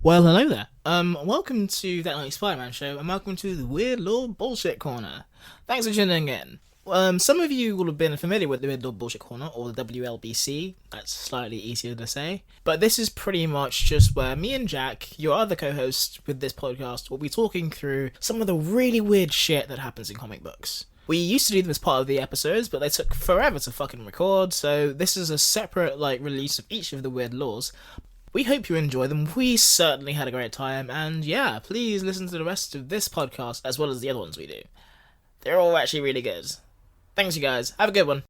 Well, hello there. Welcome to That Nightly Spider-Man show, and welcome to the Weird Law Bullshit Corner. Thanks for tuning in. Some of you will have been familiar with the Weird Law Bullshit Corner, or the WLBC. That's slightly easier to say. But this is pretty much just where me and Jack, your other co-host with this podcast, will be talking through some of the really weird shit that happens in comic books. We used to do them as part of the episodes, but they took forever to fucking record, so this is a separate, release of each of the weird laws. We hope you enjoy them. We certainly had a great time, and yeah, please listen to the rest of this podcast as well as the other ones we do. They're all actually really good. Thanks, you guys. Have a good one.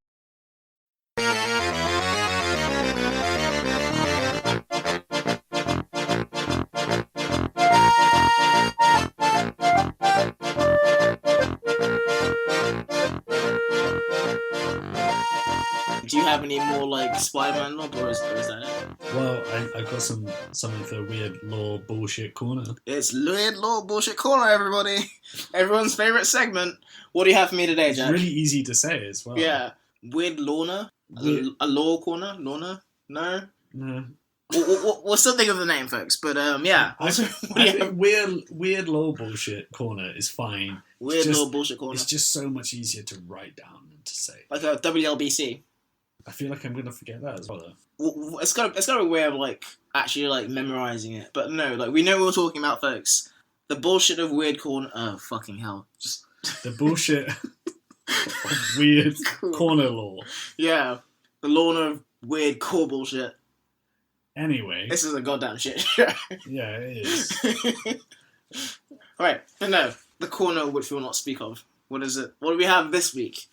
Do you have any more Spider-Man lore, or is that it? Well, I've got something for Weird Law Bullshit Corner. It's Weird Law Bullshit Corner, everybody. Everyone's favourite segment. What do you have for me today, Jack? It's really easy to say as well. Yeah. Weird Lorna? A law corner? Lorna? No? No. We'll still think of the name, folks. But, yeah. I think Weird Law Bullshit Corner is fine. Law Bullshit Corner. It's just so much easier to write down than to say. Like a WLBC. I feel like I'm going to forget that as well, though. It's got a way of, actually, memorising it. But no, we know what we're talking about, folks. The bullshit of Weird Corner... Oh, fucking hell. Just... The bullshit of Weird Corner Law. Yeah. The Lorna of Weird Core Bullshit. Anyway. This is a goddamn shit. Yeah, it is. Alright, but no. The corner which we will not speak of. What is it? What do we have this week?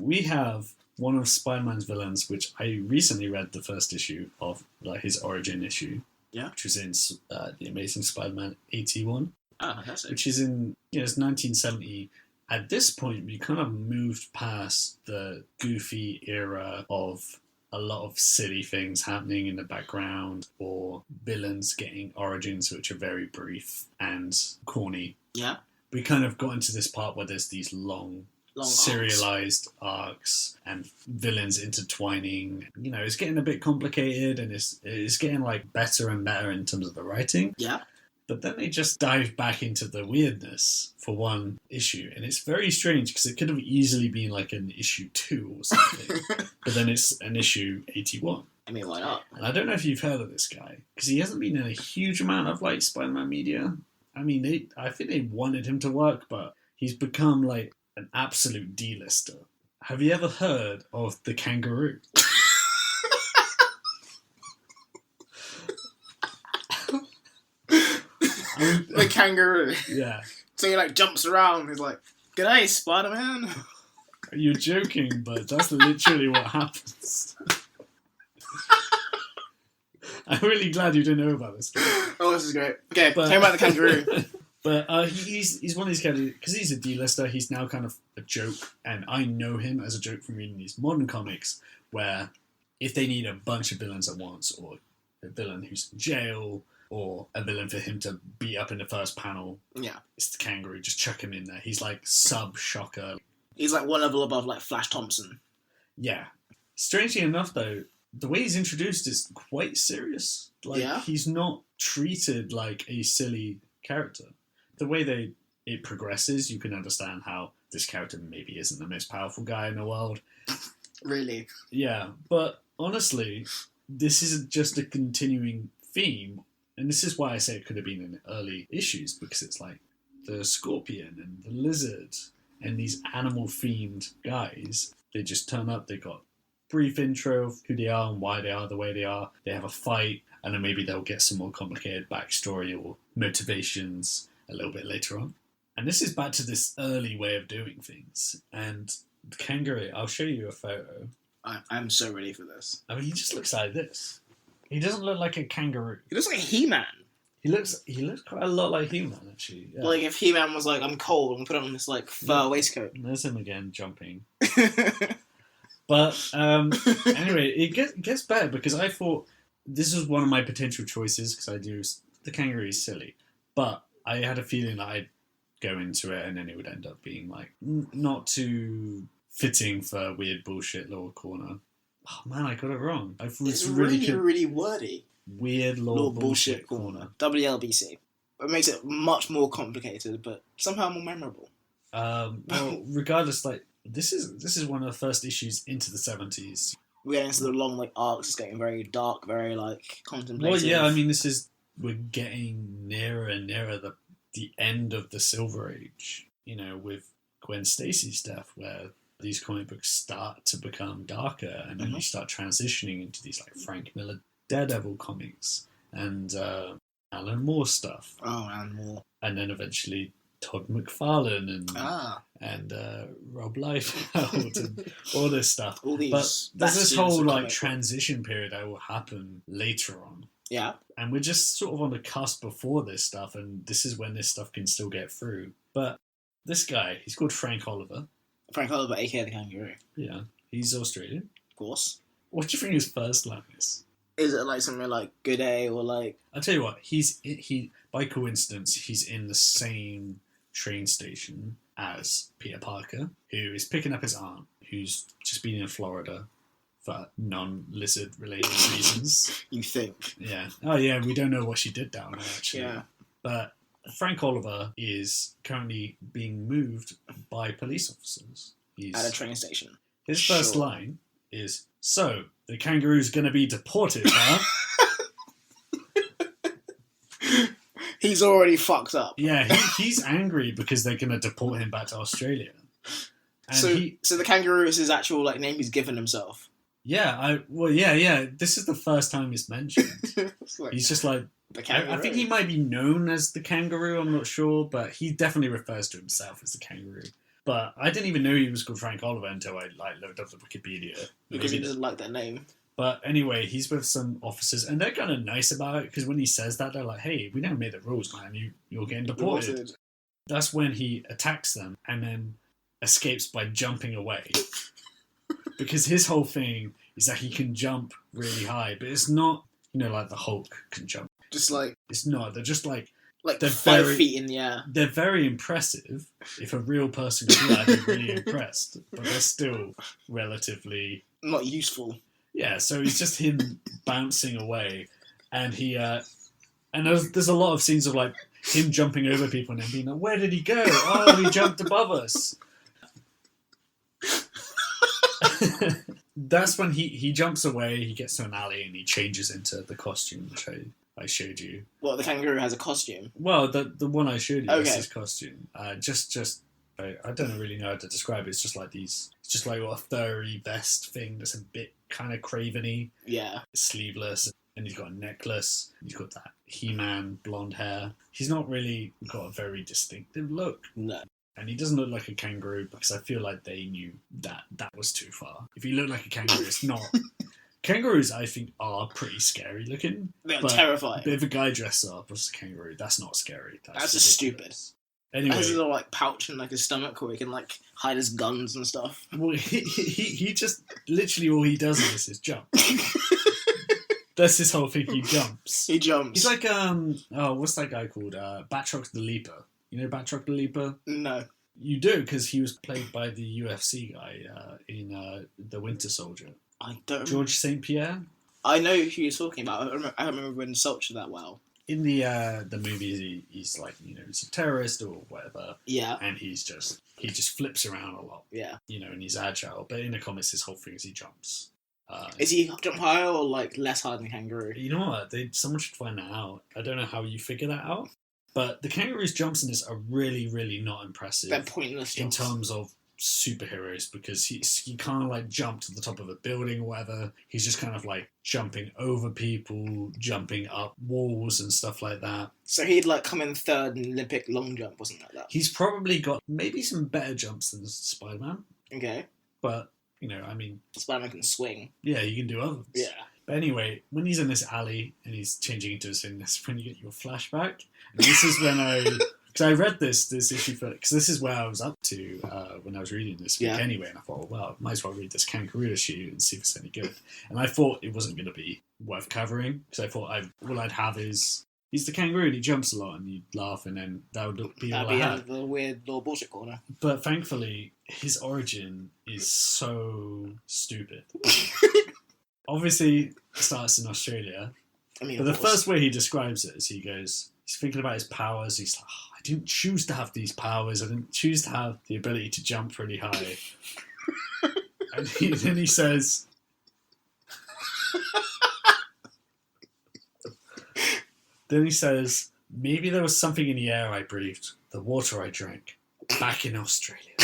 We have one of Spider-Man's villains, which I recently read the first issue of, his origin issue. Yeah. Which was in The Amazing Spider-Man 81. Oh, that's it. Which is in, it's 1970. At this point, we kind of moved past the goofy era of a lot of silly things happening in the background, or villains getting origins which are very brief and corny. Yeah. We kind of got into this part where there's these long serialized arcs and villains intertwining. It's getting a bit complicated, and it's getting better and better in terms of the writing. Yeah. But then they just dive back into the weirdness for one issue, and it's very strange because it could have easily been an issue 2 or something, but then it's an issue 81. I mean, why not? And I don't know if you've heard of this guy, because he hasn't been in a huge amount of Spider-Man media. I mean, I think they wanted him to work, but he's become an absolute D-lister. Have you ever heard of the Kangaroo? The Kangaroo. Yeah. So he jumps around. He's like, "G'day, Spider-Man." You're joking, but that's literally what happens. I'm really glad you didn't know about this guy. Oh, this is great. Okay, tell me about the Kangaroo. But he's one of these characters, because he's a D-lister, he's now kind of a joke, and I know him as a joke from reading these modern comics, where if they need a bunch of villains at once, or a villain who's in jail, or a villain for him to beat up in the first panel, yeah, it's the Kangaroo, just chuck him in there. He's sub-shocker. He's one level above Flash Thompson. Yeah. Strangely enough, though, the way he's introduced is quite serious. He's not treated like a silly character. The way it progresses, you can understand how this character maybe isn't the most powerful guy in the world. Really? Yeah, but honestly, this is just a continuing theme, and this is why I say it could have been in early issues, because it's the Scorpion and the Lizard and these animal-themed guys. They just turn up, they got brief intro of who they are and why they are the way they are. They have a fight, and then maybe they'll get some more complicated backstory or motivations a little bit later on. And this is back to this early way of doing things. And the Kangaroo, I'll show you a photo. I'm so ready for this. I mean, he just looks like this. He doesn't look like a kangaroo. He looks like He-Man. He looks quite a lot like He-Man, actually. Yeah. If He-Man was I'm cold, I'm going to put on this fur waistcoat. There's him again, jumping. But anyway, it gets better, because I thought this was one of my potential choices, because I do the Kangaroo is silly, but I had a feeling that I'd go into it and then it would end up being not too fitting for Weird Bullshit Law Corner. Oh man, I got it wrong. It's really wordy. Weird Law Bullshit Corner. WLBC. It makes it much more complicated, but somehow more memorable. Well, regardless, like this is one of the first issues into the 70s. We're getting into the long like arcs. It's getting very dark, very like contemplative. Well, yeah, I mean, we're getting nearer and nearer the end of the Silver Age. You know, with Gwen Stacy's death, where these comic books start to become darker, and then you start transitioning into these like Frank Miller Daredevil comics and Alan Moore stuff. Oh, Alan Moore. And then eventually Todd McFarlane and Rob Liefeld and all this stuff. All these but there's this whole like transition period that will happen later on. Yeah. And we're just sort of on the cusp before this stuff, and this is when this stuff can still get through. But this guy, he's called Frank Oliver. Frank Oliver, aka the Kangaroo. Yeah, he's Australian. Of course. What do you think his first line is? Is it like something like "Good Day" or like? I'll tell you what. He by coincidence he's in the same train station as Peter Parker, who is picking up his aunt, who's just been in Florida for non-lizard related reasons. You think? Yeah. Oh yeah. We don't know what she did down there actually. Yeah. But Frank Oliver is currently being moved by police officers. He's at a train station. His first line is, "So, the Kangaroo's gonna be deported, huh?" He's already fucked up. Yeah, he's angry because they're gonna deport him back to Australia. And so the Kangaroo is his actual like name he's given himself. Yeah, yeah. This is the first time he's mentioned. Like, he's just like, the Kangaroo. I think he might be known as the Kangaroo, I'm not sure, but he definitely refers to himself as the Kangaroo. But I didn't even know he was called Frank Oliver until I like looked up the Wikipedia. Because he doesn't like that name. But anyway, he's with some officers, and they're kind of nice about it, because when he says that, they're like, "Hey, we never made the rules, man. You're getting deported." That's when he attacks them, and then escapes by jumping away. Because his whole thing is that he can jump really high, but it's not, like the Hulk can jump. Just like... It's not. They're just like they're 5 feet in the air. They're very impressive. If a real person could do that, I'd be really impressed. But they're still relatively... not useful. Yeah, so it's just him bouncing away. And he... and there's a lot of scenes of like him jumping over people and then being like, "Where did he go? Oh, he jumped above us." That's when he jumps away, he gets to an alley, and he changes into the costume which I showed you. What, the Kangaroo has a costume? Well, the one I showed you is Okay. his costume. Just I don't really know how to describe it. It's just like it's just like a furry vest thing that's a bit kind of craveny. Yeah. It's sleeveless, and he's got a necklace. He's got that He-Man blonde hair. He's not really got a very distinctive look. No. And he doesn't look like a kangaroo, because I feel like they knew that was too far. If he looked like a kangaroo, it's not. Kangaroos, I think, are pretty scary looking. They're terrifying. But if a guy dresses up as a kangaroo, that's not scary. That's just stupid. Anyway, has his little like pouch in like his stomach where he can like hide his guns and stuff. Well, he just literally all he does is jump. That's his whole thing. He jumps. He jumps. He's like what's that guy called? Batroc the Leaper. You know Batroc the Leaper? No. You do, because he was played by the UFC guy in The Winter Soldier. I don't. George St. Pierre. I know who you're talking about. I don't remember Winter Soldier that well. In the movie, he's like, he's a terrorist or whatever. Yeah. And he just flips around a lot. Yeah. And he's agile. But in the comics, his whole thing is he jumps. Is he jump higher or like less high than a kangaroo? You know what? Someone should find that out. I don't know how you figure that out. But the kangaroo's jumps in this are really, really not impressive. They're pointless jumps. In terms of superheroes, because he can't like jump to the top of a building or whatever. He's just kind of like jumping over people, jumping up walls and stuff like that. So he'd like come in third in Olympic long jump, wasn't like that? He's probably got maybe some better jumps than Spider-Man. Okay. But, I mean... Spider-Man can swing. Yeah, you can do others. Yeah. But anyway, when he's in this alley and he's changing into his thing, that's when you get your flashback. And this is when because I read this issue because this is where I was up to when I was reading this week anyway, and I thought, well, I might as well read this Kangaroo issue and see if it's any good. And I thought it wasn't going to be worth covering, because I thought all I'd have is, he's the kangaroo and he jumps a lot and you laugh, and then that would be all I had. The weird little bullshit corner. But thankfully, his origin is so stupid. Obviously, it starts in Australia. I mean, But the of course. first way he describes it is he's thinking about his powers. He's like, oh, I didn't choose to have these powers. I didn't choose to have the ability to jump really high. And then he says, maybe there was something in the air I breathed, the water I drank, back in Australia.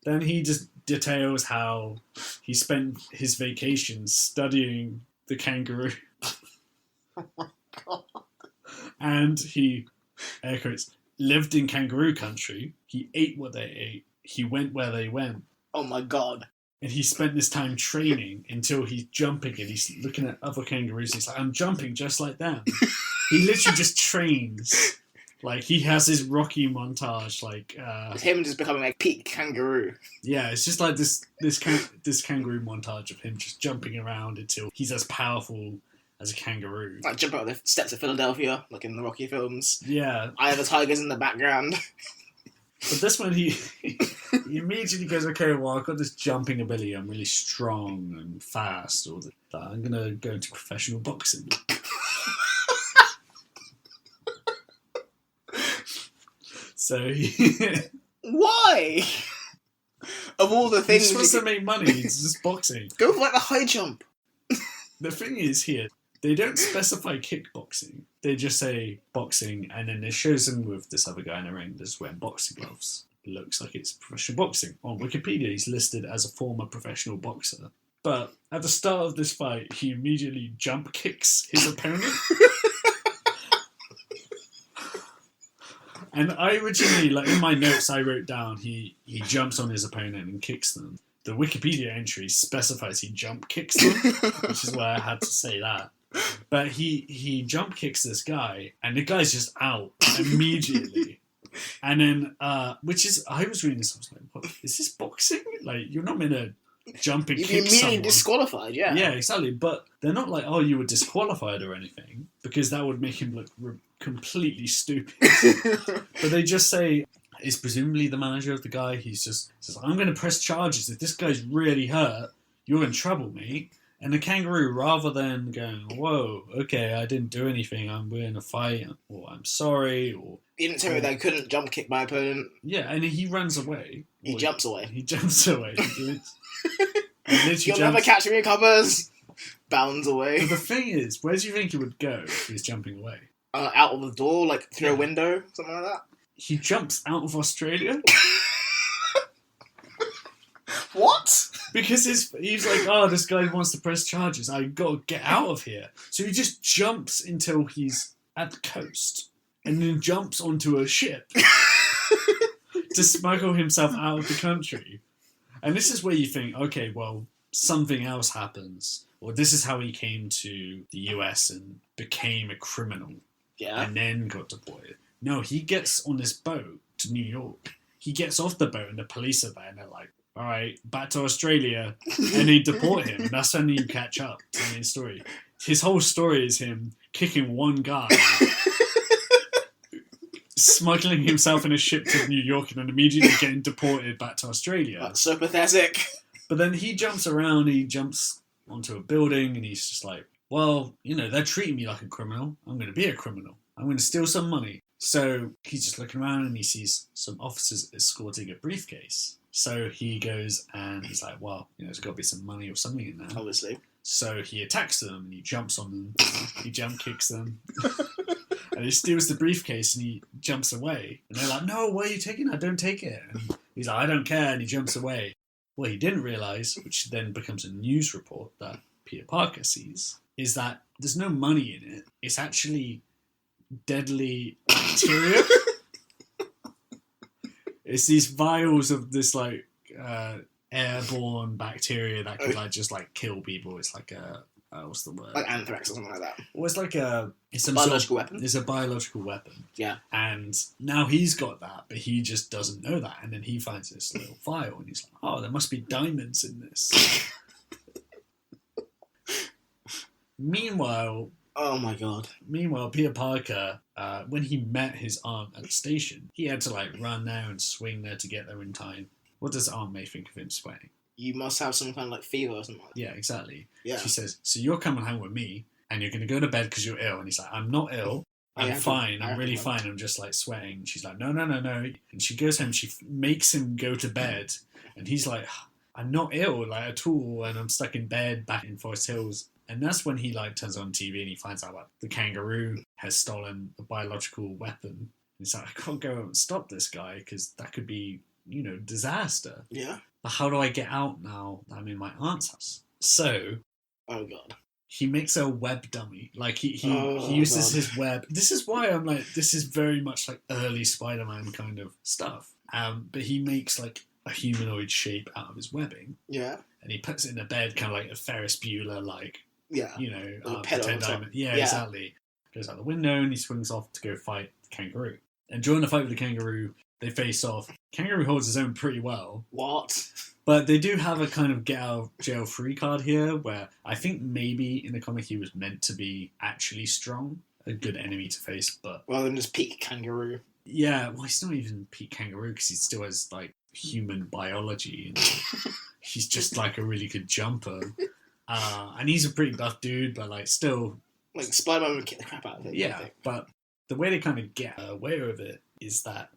Then he just details how he spent his vacations studying the kangaroo. Oh my God. And he, air quotes, lived in kangaroo country. He ate what they ate. He went where they went. Oh my God. And he spent this time training until he's jumping and he's looking at other kangaroos. He's like, I'm jumping just like them. He literally just trains. Like, he has his Rocky montage. Like, It's him just becoming like peak kangaroo. yeah, it's just like this kangaroo montage of him just jumping around until he's as powerful as a kangaroo. Like jump out the steps of Philadelphia, like in the Rocky films. Yeah. Eye of the Tigers in the background. But this one, he immediately goes, okay, well, I've got this jumping ability. I'm really strong and fast. Or that I'm going to go into professional boxing. So Why? Of all the he's things, supposed to make money. It's just boxing. go for like the high jump. The thing is here, they don't specify kickboxing. They just say boxing, and then it shows him with this other guy in the ring that's wearing boxing gloves. It looks like it's professional boxing. On Wikipedia, he's listed as a former professional boxer. But at the start of this fight, he immediately jump kicks his opponent. And I originally, like in my notes, I wrote down he jumps on his opponent and kicks them. The Wikipedia entry specifies he jump kicks them, which is why I had to say that. But he jump kicks this guy, and the guy's just out immediately. And then, I was reading this, I was like, what, is this boxing? Like, you're not meant to jump and You'd be kick immediately someone. disqualified, yeah. Yeah, exactly. But they're not like, oh, you were disqualified or anything, because that would make him look completely stupid. But they just say, is presumably the manager of the guy, he's just says, I'm going to press charges. If this guy's really hurt, you're in trouble, mate. And the kangaroo, rather than going, whoa, okay, I didn't do anything, we're in a fight, or I'm sorry, or... He didn't tell me that I couldn't jump kick my opponent. Yeah, and he runs away. He jumps away. He jumps away. You'll never catch me, Cubbers! Bounds away. But the thing is, where do you think he would go if he was jumping away? Out of the door, like through a window, something like that. He jumps out of Australia? What? Because he's like, oh, this guy wants to press charges. I gotta get out of here. So he just jumps until he's at the coast, and then jumps onto a ship to smuggle himself out of the country. And this is where you think, okay, well, something else happens, or this is how he came to the US and became a criminal, Yeah. and then got deported. No, he gets on this boat to New York. He gets off the boat, and the police are there, and they're like, all right, back to Australia, and they deport him. And that's when you catch up to the main story. His whole story is him kicking one guy, smuggling himself in a ship to New York, and then immediately getting deported back to Australia. That's so pathetic. But then he jumps around, he jumps onto a building, and he's just like, well, they're treating me like a criminal. I'm going to be a criminal. I'm going to steal some money. So he's just looking around, and he sees some officers escorting a briefcase. So he goes and he's like, well, there's got to be some money or something in there. Obviously. So he attacks them and he jumps on them. He jump kicks them. And he steals the briefcase and he jumps away. And they're like, no, why are you taking that? Don't take it. And he's like, I don't care. And he jumps away. What he didn't realise, which then becomes a news report that Peter Parker sees, is that there's no money in it. It's actually deadly bacteria. It's these vials of this airborne bacteria that could just kill people. It's like a what's the word? Like anthrax or something like that. Well, it's like it's some biological weapon. It's a biological weapon. Yeah. And now he's got that, but he just doesn't know that. And then he finds this little vial, and he's like, "Oh, there must be diamonds in this." Meanwhile. Oh my god. Meanwhile, Peter Parker, when he met his aunt at the station, he had to run there and swing there to get there in time. What does Aunt May think of him swaying? You must have some kind of fever or something like that. Yeah, exactly. Yeah. She says, so you're coming home with me, and you're going to go to bed because you're ill. And he's like, I'm not ill. I'm fine. I'm really fine. I'm just like sweating. She's like, no. And she goes home. She makes him go to bed. And he's like, I'm not ill like at all. And I'm stuck in bed back in Forest Hills. And that's when he like turns on TV and he finds out that the kangaroo has stolen a biological weapon. And he's like, I can't go and stop this guy because that could be, disaster. Yeah. But how do I get out now that I'm in my aunt's house? So... Oh, God. He makes a web dummy. Like, he uses his web. This is why I'm like, this is very much like early Spider-Man kind of stuff. But he makes like a humanoid shape out of his webbing. Yeah. And he puts it in a bed, kind of like a Ferris Bueller, like, yeah. Like pretend diamond. Yeah, exactly. Goes out the window and he swings off to go fight the kangaroo. And during the fight with the kangaroo, they face off. Kangaroo holds his own pretty well. What? But they do have a kind of get out of jail free card here where I think maybe in the comic he was meant to be actually strong, a good enemy to face, but... Rather than just peak kangaroo. Yeah, well, he's not even peak kangaroo because he still has, like, human biology. And he's just, like, a really good jumper. And he's a pretty buff dude, but, like, still... Like, Spider-Man would kick the crap out of him. Yeah, but the way they kind of get away with it is that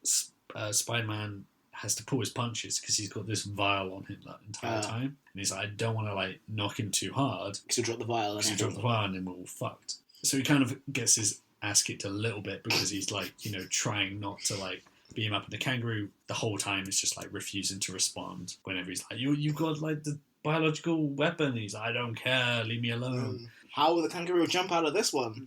Spider-Man has to pull his punches because he's got this vial on him that entire time. And he's like, I don't want to like knock him too hard. Because he'll drop the vial. Because he'll drop the vial and then we're all fucked. So he kind of gets his ass kicked a little bit because he's like, trying not to like beat him up. And the kangaroo the whole time is just like refusing to respond whenever he's like, you've got like the biological weapon. And he's like, I don't care, leave me alone. How will the kangaroo jump out of this one?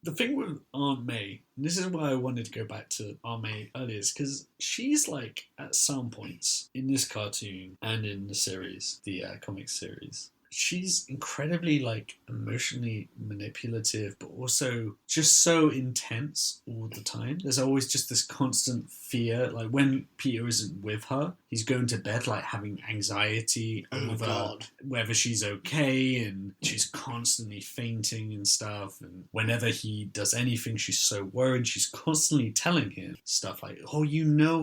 The thing with Aunt May, and this is why I wanted to go back to Aunt May earlier, is because she's like, at some points in this cartoon and in the series, the comic series, she's incredibly like emotionally manipulative, but also just so intense all the time. There's always just this constant fear. Like when Peter isn't with her, he's going to bed like having anxiety over whether she's okay, and she's constantly fainting and stuff. And whenever he does anything, she's so worried. She's constantly telling him stuff like, oh,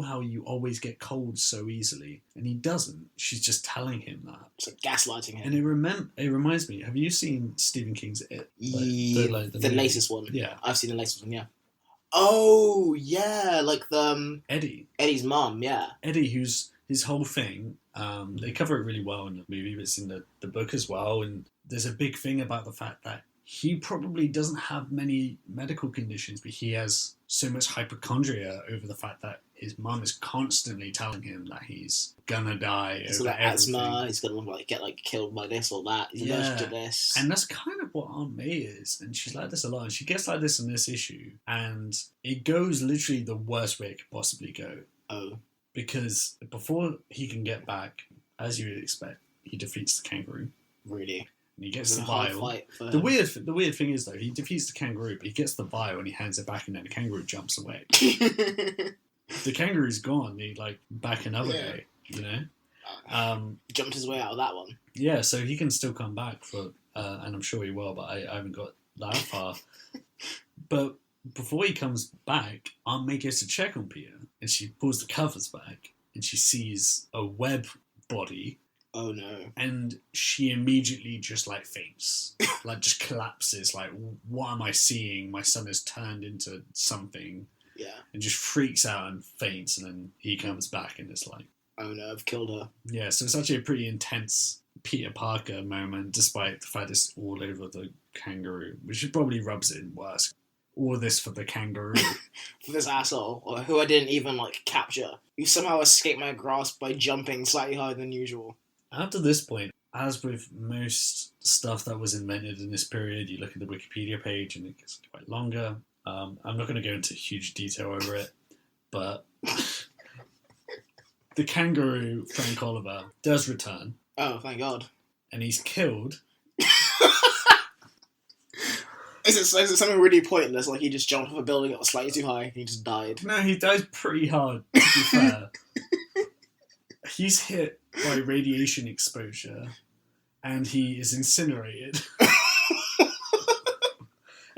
how you always get cold so easily. And he doesn't. She's just telling him that. It's like gaslighting him. And it reminds me, have you seen Stephen King's It? The latest one. Yeah. I've seen the latest one, yeah. Oh, yeah, like the... Eddie's mum, yeah. Eddie, who's his whole thing, they cover it really well in the movie, but it's in the book as well, and there's a big thing about the fact that he probably doesn't have many medical conditions, but he has so much hypochondria over the fact that his mum is constantly telling him that he's gonna die. He's got asthma, he's gonna like get like killed by this or that, he's allergic to this. And that's kind of what Aunt May is, and she's like this a lot, and she gets like this in this issue, and it goes literally the worst way it could possibly go. Oh. Because before he can get back, as you would expect, he defeats the kangaroo. Really? And he gets the vial. The weird thing is though, he defeats the kangaroo, but he gets the vial and he hands it back, and then the kangaroo jumps away. The kangaroo's gone. He like back another day, jumped his way out of that one. Yeah, so he can still come back for, and I'm sure he will, but I haven't got that far. But before he comes back, Aunt May goes to check on Peter, and she pulls the covers back, and she sees a web body. Oh no. And she immediately just like faints, like just collapses, like, what am I seeing? My son has turned into something. Yeah. And just freaks out and faints, and then he comes back and it's like, oh no, I've killed her. Yeah, so it's actually a pretty intense Peter Parker moment, despite the fact it's all over the kangaroo, which probably rubs it in worse. All this for the kangaroo. For this asshole, who I didn't even like capture. You somehow escaped my grasp by jumping slightly higher than usual. After this point, as with most stuff that was invented in this period, you look at the Wikipedia page and it gets quite longer. I'm not going to go into huge detail over it, but the kangaroo, Frank Oliver, does return. Oh, thank God. And he's killed. Is it something really pointless, like he just jumped off a building that was slightly too high and he just died? No, he dies pretty hard, to be fair. He's hit by radiation exposure, and he is incinerated.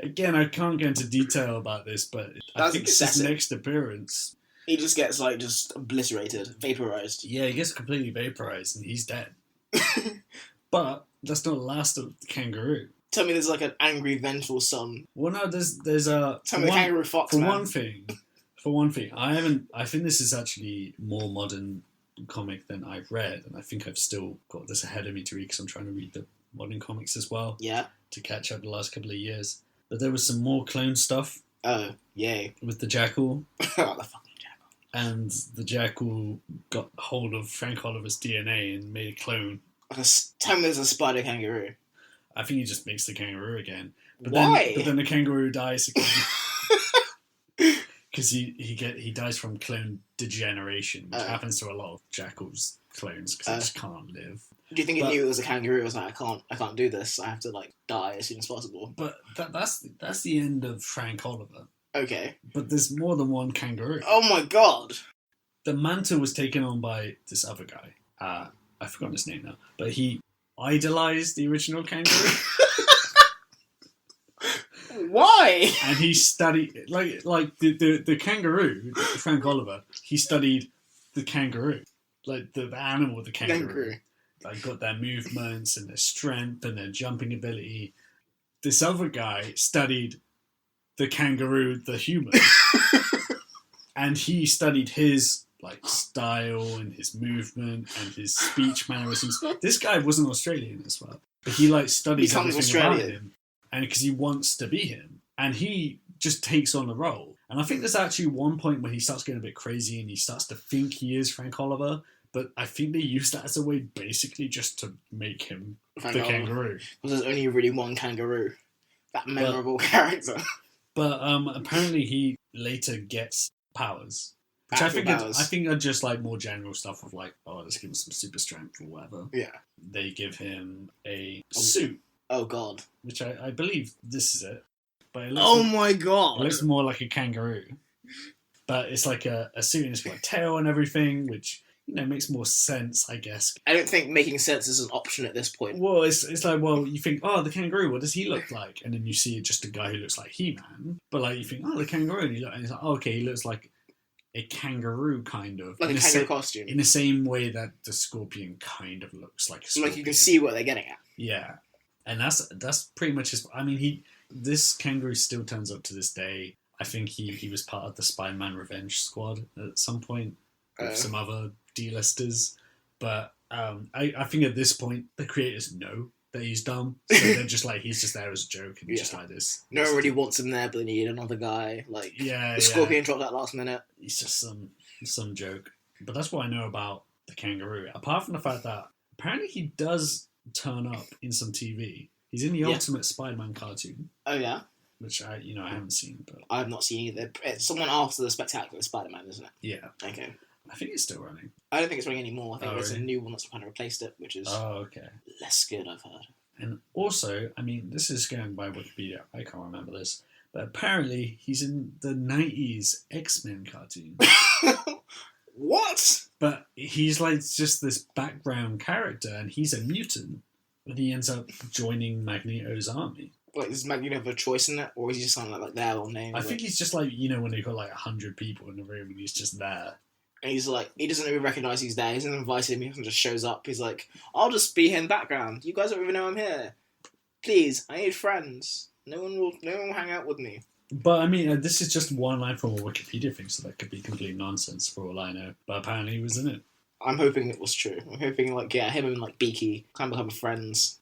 Again, I can't go into detail about this, but I think it's his next appearance. He just gets, like, just obliterated, vaporized. Yeah, he gets completely vaporized, and he's dead. But that's not the last of the kangaroo. Tell me there's like an angry, vengeful son. Well, no, there's a... Tell me the kangaroo fox, For man. one thing, I think this is actually more modern comic than I've read, and I think I've still got this ahead of me to read because I'm trying to read the modern comics as well. Yeah. To catch up the last couple of years. But there was some more clone stuff. Oh, yay. With the jackal. Oh, the fucking jackal. And the jackal got hold of Frank Oliver's DNA and made a clone. Tell me there's a spider kangaroo. I think he just makes the kangaroo again. But Why? But then the kangaroo dies again. Because he dies from clone degeneration, which happens to a lot of jackals clones because they just can't live. Do you think it knew it was a kangaroo? It was like, I can't do this. I have to like die as soon as possible. But that's the end of Frank Oliver. Okay. But there's more than one kangaroo. Oh my god. The mantle was taken on by this other guy. I've forgotten his name now. But he idolized the original kangaroo. Why? And he studied like the kangaroo, Frank Oliver. He studied the kangaroo, like the animal, the kangaroo. Like got their movements and their strength and their jumping ability. This other guy studied the kangaroo, the human, and he studied his like style and his movement and his speech mannerisms. This guy wasn't Australian as well, but he like studies everything about him, and because he wants to be him, and he just takes on the role. And I think there's actually one point where he starts getting a bit crazy and he starts to think he is Frank Oliver. But I think they used that as a way basically just to make him the kangaroo. Because there's only really one kangaroo. That memorable character. But apparently he later gets powers. Which I think are just like more general stuff of like, oh, let's give him some super strength or whatever. Yeah. They give him a suit. Oh god. Which I believe this is it. But it looks my god. It looks more like a kangaroo. But it's like a suit and it's got a tail and everything, which... makes more sense, I guess. I don't think making sense is an option at this point. Well, it's like, well, you think, oh, the kangaroo, what does he look like? And then you see just a guy who looks like He-Man. But, like, you think, oh, the kangaroo. And it's like, oh, okay, he looks like a kangaroo, kind of. Like a kangaroo costume. In the same way that the scorpion kind of looks like a scorpion. Like, you can see what they're getting at. Yeah. And that's pretty much his... I mean, this kangaroo still turns up to this day. I think he was part of the Spider-Man Revenge Squad at some point. With some other D-listers, but I think at this point the creators know that he's dumb, so they're just like he's just there as a joke and just like this. No one really wants him there, but they need another guy. Like the Scorpion dropped that last minute. He's just some joke. But that's what I know about the kangaroo. Apart from the fact that apparently he does turn up in some TV. He's in the Ultimate Spider-Man cartoon. Oh yeah. Which I haven't seen, but I have not seen either. It's someone after the Spectacular Spider-Man, isn't it? Yeah. Okay. I think it's still running. I don't think it's running anymore. I think there's a new one that's kind of replaced it, which is less good, I've heard. And also, I mean, this is going by Wikipedia. I can't remember this. But apparently, he's in the 90s X-Men cartoon. What? But he's like just this background character, and he's a mutant. And he ends up joining Magneto's army. Like, does Magneto have a choice in that? Or is he just kind of like their own name? I think he's just like, when they've got like 100 people in the room and he's just there. And he's like, he doesn't even recognise he's there. He hasn't invited him. He just shows up. He's like, I'll just be here in the background. You guys don't even know I'm here. Please, I need friends. No one will hang out with me. But I mean, this is just one line from a Wikipedia thing, so that could be complete nonsense for all I know. But apparently he was in it. I'm hoping it was true. I'm hoping him and Beaky kind of become friends.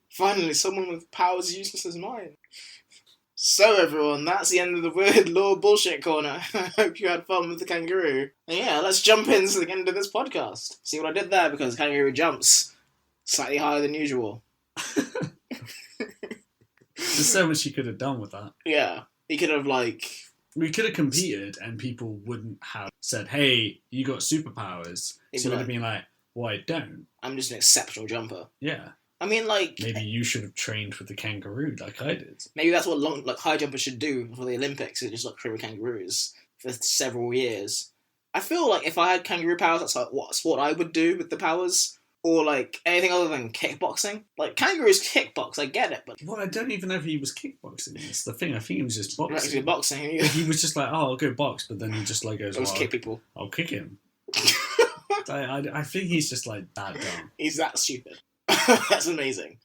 Finally, someone with powers useless as mine. So everyone, that's the end of the Weird Lore Bullshit Corner. I hope you had fun with the kangaroo. And yeah, let's jump into the end of this podcast. See what I did there? Because the kangaroo jumps slightly higher than usual. There's so much he could have done with that. Yeah. He could have we could have competed and people wouldn't have said, hey, you got superpowers. So it would have been like, well, I don't. I'm just an exceptional jumper. Yeah. I mean, maybe you should have trained with the kangaroo like I did. Maybe that's what high jumpers should do for the Olympics. Is just train with kangaroos for several years. I feel like if I had kangaroo powers, that's what I would do with the powers. Or anything other than kickboxing. Kangaroos kickbox, I get it, but... Well, I don't even know if he was kickboxing. That's the thing. I think he was just boxing. Actually boxing. He was just like, oh, I'll go box, but then he just goes, I'll kick people. I'll kick him. I think he's just that dumb. He's that stupid. That's amazing.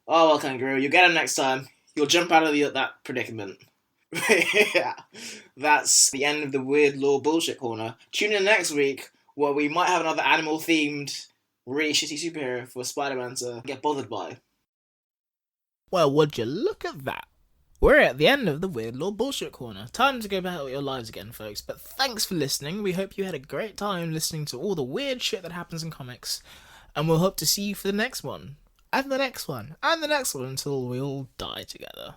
Oh well, Kangaroo, you get him next time. You'll jump out of that predicament. Yeah, that's the end of the Weird Law Bullshit Corner. Tune in next week where we might have another animal-themed, really shitty superhero for Spider-Man to get bothered by. Well, would you look at that? We're at the end of the Weird Law Bullshit Corner. Time to go about your lives again, folks. But thanks for listening. We hope you had a great time listening to all the weird shit that happens in comics. And we'll hope to see you for the next one. And the next one. And the next one until we all die together.